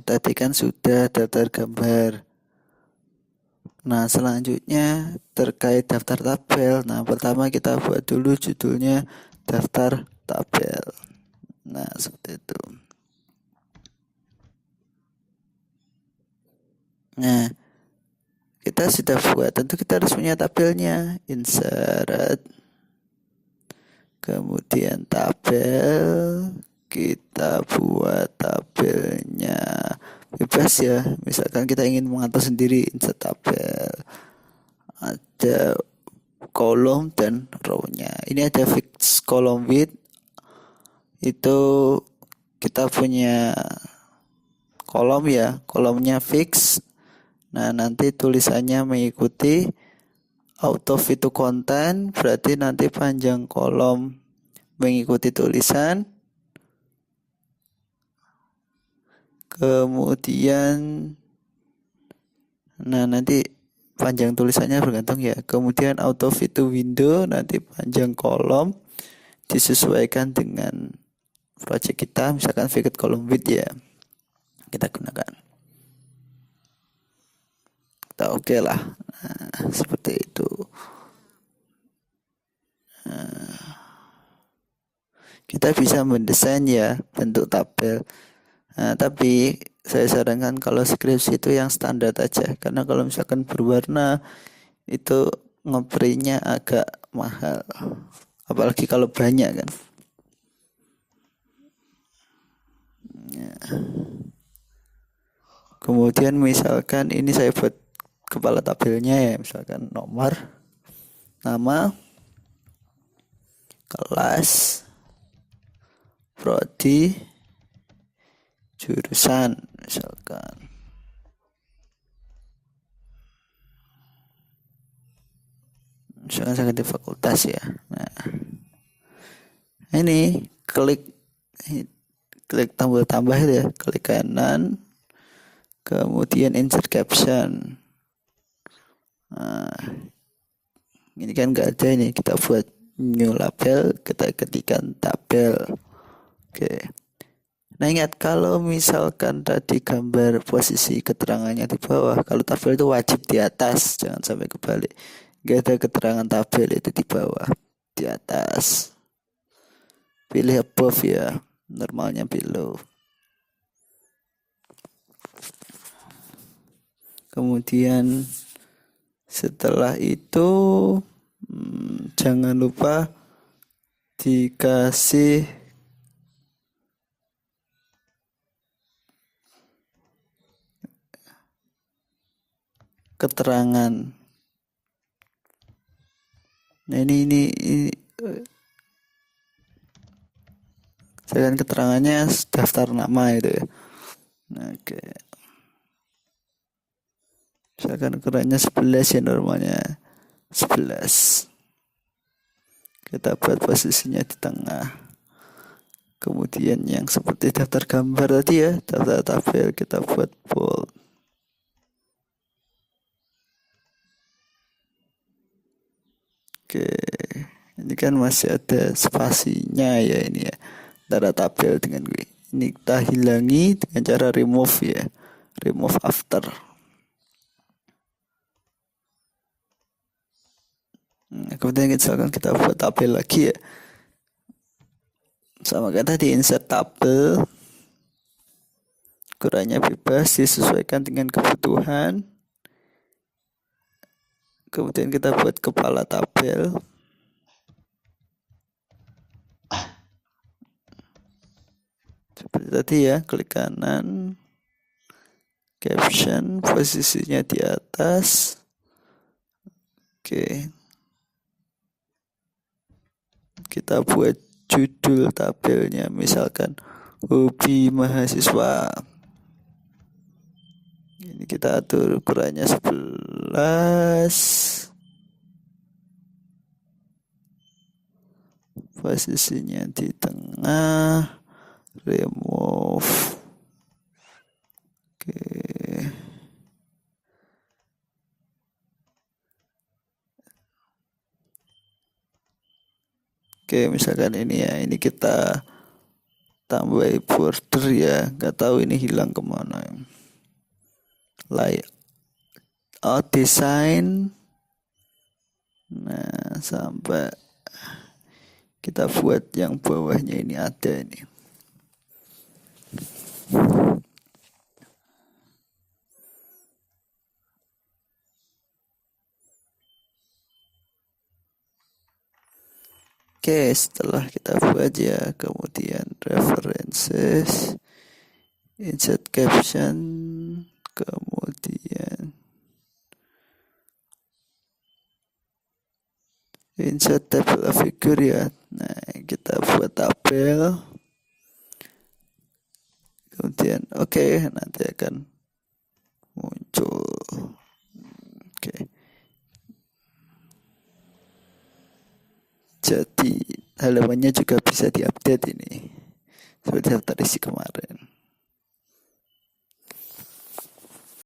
tadi kan sudah daftar gambar. Nah, selanjutnya terkait daftar tabel. Nah, pertama kita buat dulu judulnya daftar tabel. Nah, seperti itu. Nah, kita sudah buat, tentu kita harus punya tabelnya. Insert, kemudian tabel, kita buat tabelnya bebas ya. Misalkan kita ingin mengatur sendiri, insert tabel. Ada kolom dan row-nya. Ini ada fix column width. Itu kita punya kolom ya, kolomnya fix. Nah, nanti tulisannya mengikuti auto fit to content, berarti nanti panjang kolom mengikuti tulisan. Kemudian nanti panjang tulisannya bergantung ya. Kemudian auto fit to window, nanti panjang kolom disesuaikan dengan project kita, misalkan fixed column width ya kita gunakan. Kita oke lah. Nah, seperti itu. Kita bisa mendesain ya bentuk tabel. Nah, tapi saya sarankan kalau skripsi itu yang standar aja, karena kalau misalkan berwarna itu ngeprintnya agak mahal, apalagi kalau banyak kan. Ya. Kemudian misalkan ini saya buat kepala tabelnya ya, misalkan nomor, nama, kelas, prodi, jurusan misalkan. Misalkan saya ganti fakultas ya. Nah, ini klik tombol tambah itu ya, klik kanan, kemudian insert caption. Nah, ini kan nggak ada ini, kita buat new label, kita ketikkan tabel. Oke. Nah, ingat kalau misalkan tadi gambar posisi keterangannya di bawah, kalau tabel itu wajib di atas, jangan sampai kebalik. Gak ada keterangan tabel itu di bawah, di atas. Pilih above ya, normalnya below. Kemudian setelah itu jangan lupa dikasih keterangan. Nah, ini misalkan keterangannya daftar nama itu ya. Nah, oke. Misalkan ukurannya 11 ya, normalnya 11. Kita buat posisinya di tengah. Kemudian yang seperti daftar gambar tadi ya, daftar tabel, kita buat bold. Oke, ini kan masih ada spasinya ya ini ya, antara tabel dengan gue. Ini kita hilangi dengan cara remove ya, remove after. Nah, kemudian kita buat tabel lagi ya. Sama kayak tadi, insert tabel. Ukurannya bebas, disesuaikan dengan kebutuhan. Kemudian kita buat kepala tabel. Seperti tadi ya, klik kanan. Caption, posisinya di atas. Oke. Kita buat judul tabelnya, misalkan hobi mahasiswa. Ini kita atur ukurannya 11. Posisinya di tengah. Remove. Oke. Oke, misalkan ini ya, ini kita tambah border ya, nggak tahu ini hilang kemana. Layout design, nah sampai kita buat yang bawahnya ini ada ini. Oke, setelah kita buat ya, kemudian references, insert caption, kemudian insert table of figure ya. Nah, kita buat tabel. Kemudian oke, nanti akan muncul. Oke. Jadi halamannya juga bisa diupdate ini seperti yang tadi sih kemarin.